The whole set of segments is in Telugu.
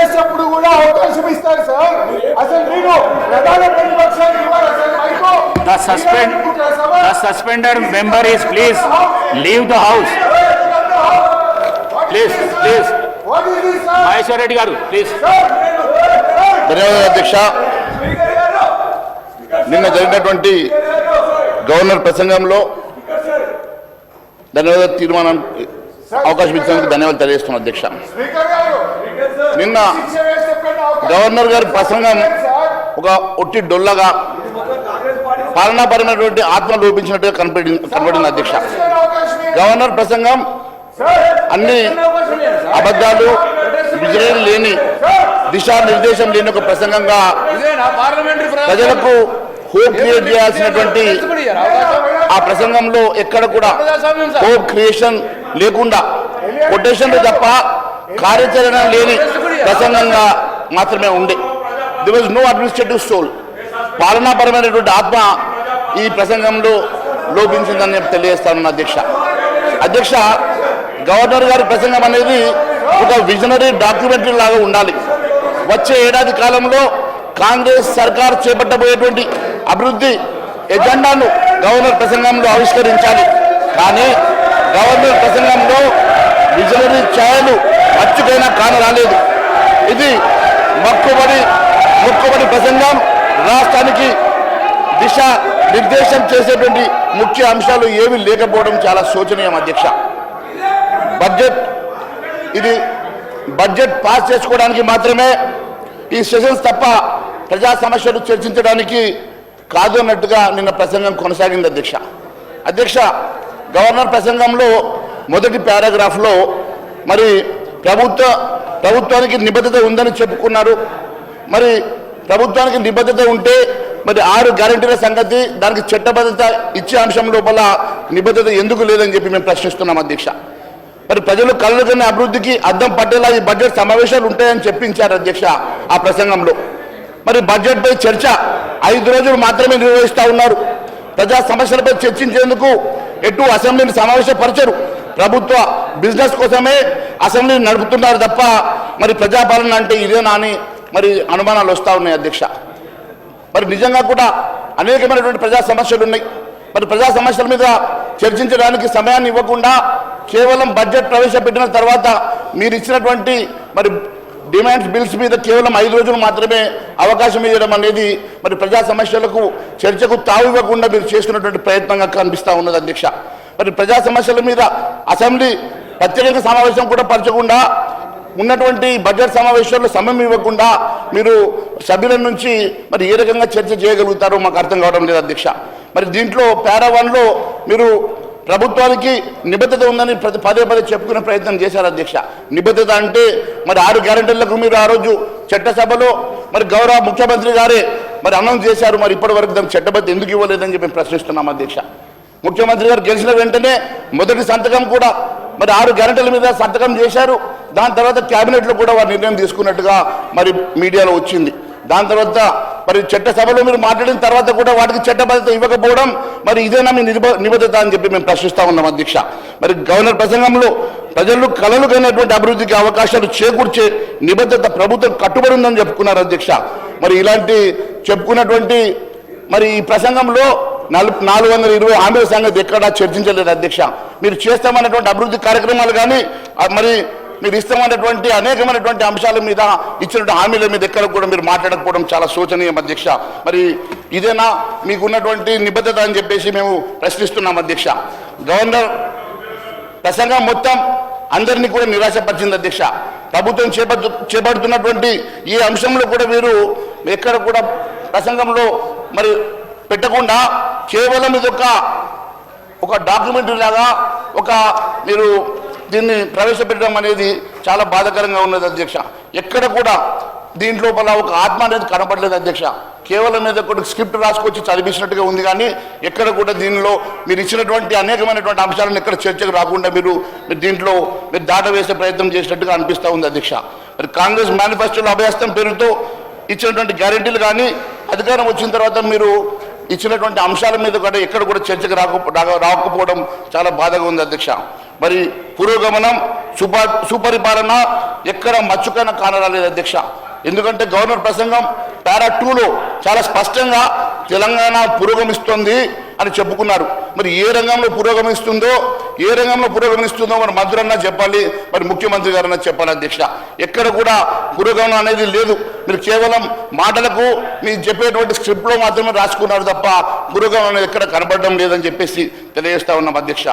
చేసేటప్పుడు కూడా అవకాశం ఇస్తారు సార్. అసలు మీరు ప్రధాన ప్రతిపక్షానికి ఇవ్వాలి sir. The suspended member is please leave the house. Please. Maheshwar Reddy garu, please. ధన్యవాదాలు అధ్యక్ష. నిన్న జరిగినటువంటి గవర్నర్ ప్రసంగంలో ధన్యవాదాలు తీర్మానం అవకాశం ఇచ్చినందుకు ధన్యవాదాలు తెలియజేస్తున్నాను అధ్యక్ష. నిన్న గవర్నర్ గారి ప్రసంగం ఒక ఒట్టి డొల్లగా పాలనాపరమైనటువంటి ఆత్మ లోపించినట్టుగా కనపడింది అధ్యక్ష. గవర్నర్ ప్రసంగం అన్ని అబద్ధాలు, విజయం లేని, దిశానిర్దేశం లేని ఒక ప్రసంగంగా ప్రజలకు హోప్ క్రియేట్ చేయాల్సినటువంటి ఆ ప్రసంగంలో ఎక్కడ కూడా హోప్ క్రియేషన్ లేకుండా కొటేషన్లు తప్ప కార్యాచరణ లేని ప్రసంగంగా మాత్రమే ఉండే. There was no administrative soul. పాలనాపరమైనటువంటి ఆత్మ ఈ ప్రసంగంలో లోపించిందని నేను తెలియజేస్తాను అధ్యక్ష. గవర్నర్ గారి ప్రసంగం అనేది ఒక విజనరీ డాక్యుమెంటరీ లాగా ఉండాలి. వచ్చే ఏడాది కాలంలో కాంగ్రెస్ సర్కార్ చేపట్టబోయేటువంటి అభివృద్ధి ఎజెండాను గవర్నర్ ప్రసంగంలో ఆవిష్కరించాలి. కానీ గవర్నర్ ప్రసంగంలో విజనరీ ఛాయలు మచ్చుకైనా కానరాలేదు. ఇది మొక్కుబడి ప్రసంగం. రాష్ట్రానికి దిశ నిర్దేశం చేసేటువంటి ముఖ్య అంశాలు ఏమీ లేకపోవడం చాలా శోచనీయం అధ్యక్ష. బడ్జెట్ పాస్ చేసుకోవడానికి మాత్రమే ఈ సెషన్స్ తప్ప ప్రజా సమస్యలు చర్చించడానికి కాదు అన్నట్టుగా నిన్న ప్రసంగం కొనసాగింది అధ్యక్ష. గవర్నర్ ప్రసంగంలో మొదటి పారాగ్రాఫ్లో మరి ప్రభుత్వానికి నిబద్ధత ఉందని చెప్పుకున్నారు. మరి ప్రభుత్వానికి నిబద్ధత ఉంటే మరి 6 గ్యారెంటీల సంగతి, దానికి చట్టబద్ధత ఇచ్చే అంశం లోపల నిబద్ధత ఎందుకు లేదని చెప్పి మేము ప్రశ్నిస్తున్నాం అధ్యక్ష. మరి ప్రజలు కళ్ళు కన్న అభివృద్ధికి అద్దం పట్టేలా ఈ బడ్జెట్ సమావేశాలు ఉంటాయని చెప్పించారు అధ్యక్ష ఆ ప్రసంగంలో. మరి బడ్జెట్పై చర్చ 5 రోజులు మాత్రమే నిర్వహిస్తూ ఉన్నారు. ప్రజా సమస్యలపై చర్చించేందుకు ఎటు అసెంబ్లీని సమావేశపరచరు. ప్రభుత్వ బిజినెస్ కోసమే అసెంబ్లీని నడుపుతున్నారు తప్ప మరి ప్రజాపాలన అంటే ఇదేనా అని మరి అనుమానాలు వస్తూ ఉన్నాయి అధ్యక్ష. మరి నిజంగా కూడా అనేకమైనటువంటి ప్రజా సమస్యలు ఉన్నాయి. మరి ప్రజా సమస్యల మీద చర్చించడానికి సమయాన్ని ఇవ్వకుండా కేవలం బడ్జెట్ ప్రవేశపెట్టిన తర్వాత మీరు ఇచ్చినటువంటి మరి డిమాండ్స్ బిల్స్ మీద కేవలం 5 రోజులు మాత్రమే అవకాశం ఇవ్వడం అనేది మరి ప్రజా సమస్యలకు చర్చకు తావు ఇవ్వకుండా మీరు చేసుకున్నటువంటి ప్రయత్నంగా కనిపిస్తూ ఉన్నది అధ్యక్ష. మరి ప్రజా సమస్యల మీద అసెంబ్లీ ప్రత్యేక సమావేశం కూడా పరచకుండా ఉన్నటువంటి బడ్జెట్ సమావేశాల్లో సమయం ఇవ్వకుండా మీరు సభ్యుల నుంచి మరి ఏ రకంగా చర్చ చేయగలుగుతారో మాకు అర్థం కావడం లేదు అధ్యక్ష. మరి దీంట్లో పారా 1లో మీరు ప్రభుత్వానికి నిబద్ధత ఉందని పదే చెప్పుకునే ప్రయత్నం చేశారు అధ్యక్ష. నిబద్ధత అంటే మరి 6 గ్యారెంటీలకు మీరు ఆ రోజు చట్టసభలో మరి గౌరవ ముఖ్యమంత్రి గారే మరి అనౌన్స్ చేశారు. మరి ఇప్పటి వరకు దానికి చట్టబద్ధత ఎందుకు ఇవ్వలేదని చెప్పి ప్రశ్నిస్తున్నాం అధ్యక్ష. ముఖ్యమంత్రి గారు గెలిచిన వెంటనే మొదటి సంతకం కూడా మరి 6 గ్యారెంటీల మీద సంతకం చేశారు. దాని తర్వాత క్యాబినెట్లో కూడా వారు నిర్ణయం తీసుకున్నట్టుగా మరి మీడియాలో వచ్చింది. దాని తర్వాత మరి చట్టసభలో మీరు మాట్లాడిన తర్వాత కూడా వాటికి చట్టబద్ధత ఇవ్వకపోవడం మరి ఇదేనా మీ నిబద్ధత అని చెప్పి మేము ప్రశ్నిస్తా ఉన్నాం అధ్యక్ష. మరి గవర్నర్ ప్రసంగంలో ప్రజలు కలలు కనేటువంటి అభివృద్ధికి అవకాశాలు చేకూర్చే నిబద్ధత ప్రభుత్వం కట్టుబడి ఉందని చెప్పుకున్నారు అధ్యక్ష. మరి ఇలాంటి చెప్పుకున్నటువంటి మరి ఈ ప్రసంగంలో 420 హామీల సంగతి ఎక్కడా చర్చించలేదు అధ్యక్ష. మీరు చేస్తామన్నటువంటి అభివృద్ధి కార్యక్రమాలు కానీ మరి మీరు ఇస్తామన్నటువంటి అనేకమైనటువంటి అంశాల మీద ఇచ్చినటువంటి హామీల మీద ఎక్కడ కూడా మీరు మాట్లాడకపోవడం చాలా శోచనీయం అధ్యక్ష. మరి ఇదేనా మీకున్నటువంటి నిబద్ధత అని చెప్పేసి మేము ప్రశ్నిస్తున్నాం అధ్యక్ష. గవర్నర్ ప్రసంగం మొత్తం అందరినీ కూడా నిరాశపరిచింది అధ్యక్ష. ప్రభుత్వం చేపడుతున్నటువంటి ఈ అంశంలో కూడా మీరు ఎక్కడ కూడా ప్రసంగంలో మరి పెట్టకుండా కేవలం ఇది ఒక డాక్యుమెంటరీ లాగా మీరు దీన్ని ప్రవేశపెట్టడం అనేది చాలా బాధాకరంగా ఉన్నది అధ్యక్ష. ఎక్కడ కూడా దీంట్లోపల ఒక ఆత్మ అనేది కనపడలేదు అధ్యక్ష. కేవలం మీద కూడా స్క్రిప్ట్ రాసుకొచ్చి చదివించినట్టుగా ఉంది కానీ ఎక్కడ కూడా దీనిలో మీరు ఇచ్చినటువంటి అనేకమైనటువంటి అంశాలను ఎక్కడ చర్చకు రాకుండా మీరు దీంట్లో మీరు దాటవేసే ప్రయత్నం చేసినట్టుగా అనిపిస్తూ ఉంది అధ్యక్ష. మరి కాంగ్రెస్ మేనిఫెస్టోలో అభయహస్తం పేరుతో ఇచ్చినటువంటి గ్యారెంటీలు కానీ అధికారం వచ్చిన తర్వాత మీరు ఇచ్చినటువంటి అంశాల మీద కూడా ఎక్కడ కూడా చర్చకు రాకపోవడం చాలా బాధగా ఉంది అధ్యక్ష. మరి పురోగమనం, సుపరిపాలన ఎక్కడ మచ్చుకైనా కానరాలేదు అధ్యక్ష. ఎందుకంటే గవర్నర్ ప్రసంగం పారా 2లో చాలా స్పష్టంగా తెలంగాణ పురోగమిస్తుంది అని చెప్పుకున్నారు. మరి ఏ రంగంలో పురోగమిస్తుందో మరి మంత్రులన్నా చెప్పాలి, మరి ముఖ్యమంత్రి గారన్నా చెప్పాలి అధ్యక్ష. ఎక్కడ కూడా పురోగమనం అనేది లేదు. మీరు కేవలం మాటలకు మీరు చెప్పేటువంటి స్క్రిప్ట్లో మాత్రమే రాసుకున్నారు తప్ప పురోగమనం అనేది ఎక్కడ కనబడడం లేదని చెప్పేసి తెలియజేస్తా ఉన్నాం అధ్యక్ష.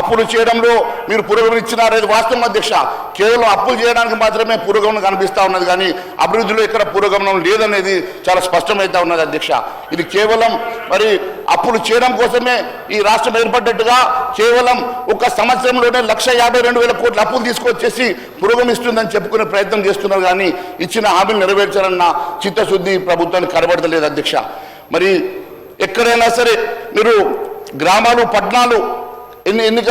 అప్పులు చేయడంలో మీరు పురోగమనం ఇచ్చినారనేది వాస్తవం అధ్యక్ష. కేవలం అప్పులు చేయడానికి మాత్రమే పురోగమనం కనిపిస్తూ ఉన్నది, కానీ అభివృద్ధిలో ఎక్కడ పురోగమనం లేదనేది చాలా స్పష్టమవుతా ఉన్నది అధ్యక్ష. ఇది కేవలం మరి అప్పులు చేయడం కోసమే ఈ రాష్ట్రం ఏర్పడ్డట్టుగా కేవలం ఒక సంవత్సరంలోనే 1,52,000 కోట్ల అప్పులు తీసుకొచ్చేసి పురోగమిస్తుందని చెప్పుకునే ప్రయత్నం చేస్తున్నారు, కానీ ఇచ్చిన హామీలు నెరవేర్చాలన్న చిత్తశుద్ధి ప్రభుత్వానికి కనబడతలేదు అధ్యక్ష. మరి ఎక్కడైనా సరే మీరు గ్రామాలు పట్టణాలు ఎన్నిక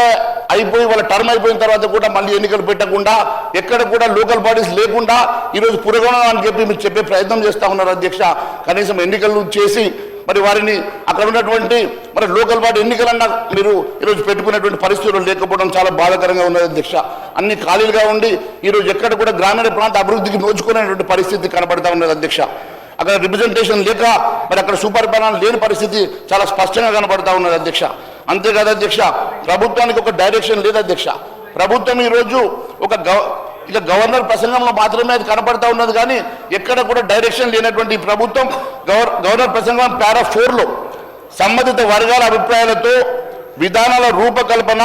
అయిపోయి వాళ్ళ టర్మ్ అయిపోయిన తర్వాత కూడా మళ్ళీ ఎన్నికలు పెట్టకుండా ఎక్కడ కూడా లోకల్ బాడీస్ లేకుండా ఈరోజు పురోగమనం అని చెప్పి మీరు చెప్పే ప్రయత్నం చేస్తూ ఉన్నారు అధ్యక్ష. కనీసం ఎన్నికలు చేసి మరి వారిని అక్కడ ఉన్నటువంటి మరి లోకల్ బాడీ ఎన్నికలన్నా మీరు ఈరోజు పెట్టుకునేటువంటి పరిస్థితులు లేకపోవడం చాలా బాధాకరంగా ఉన్నది అధ్యక్ష. అన్ని ఖాళీలుగా ఉండి ఈరోజు ఎక్కడ కూడా గ్రామీణ ప్రాంత అభివృద్ధికి నోచుకునేటువంటి పరిస్థితి కనబడతా ఉన్నది అధ్యక్ష. అక్కడ రిప్రజెంటేషన్ లేక మరి అక్కడ సుపరిపాలన లేని పరిస్థితి చాలా స్పష్టంగా కనబడతా ఉన్నది అధ్యక్ష. అంతేకాదు అధ్యక్ష, ప్రభుత్వానికి ఒక డైరెక్షన్ లేదు అధ్యక్ష. ప్రభుత్వం ఈరోజు ఇక గవర్నర్ ప్రసంగంలో మాత్రమే అది కనపడతా ఉన్నది, కానీ ఎక్కడ కూడా డైరెక్షన్ లేనటువంటి ప్రభుత్వం గవర్నర్ ప్రసంగం పారా 4లో సంబంధిత వర్గాల అభిప్రాయాలతో విధానాల రూపకల్పన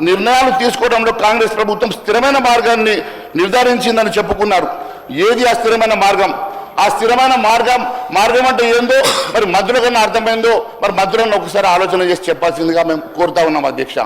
నిర్ణయాలు తీసుకోవడంలో కాంగ్రెస్ ప్రభుత్వం స్థిరమైన మార్గాన్ని నిర్ధారించిందని చెప్పుకున్నారు. ఏది ఆ స్థిరమైన మార్గం? ఆ స్థిరమైన మార్గం అంటే ఏందో మరి మంత్రుల కన్నా అర్థమైందో మరి మంత్రులను ఒకసారి ఆలోచన చేసి చెప్పాల్సిందిగా మేము కోరుతా ఉన్నాం అధ్యక్ష.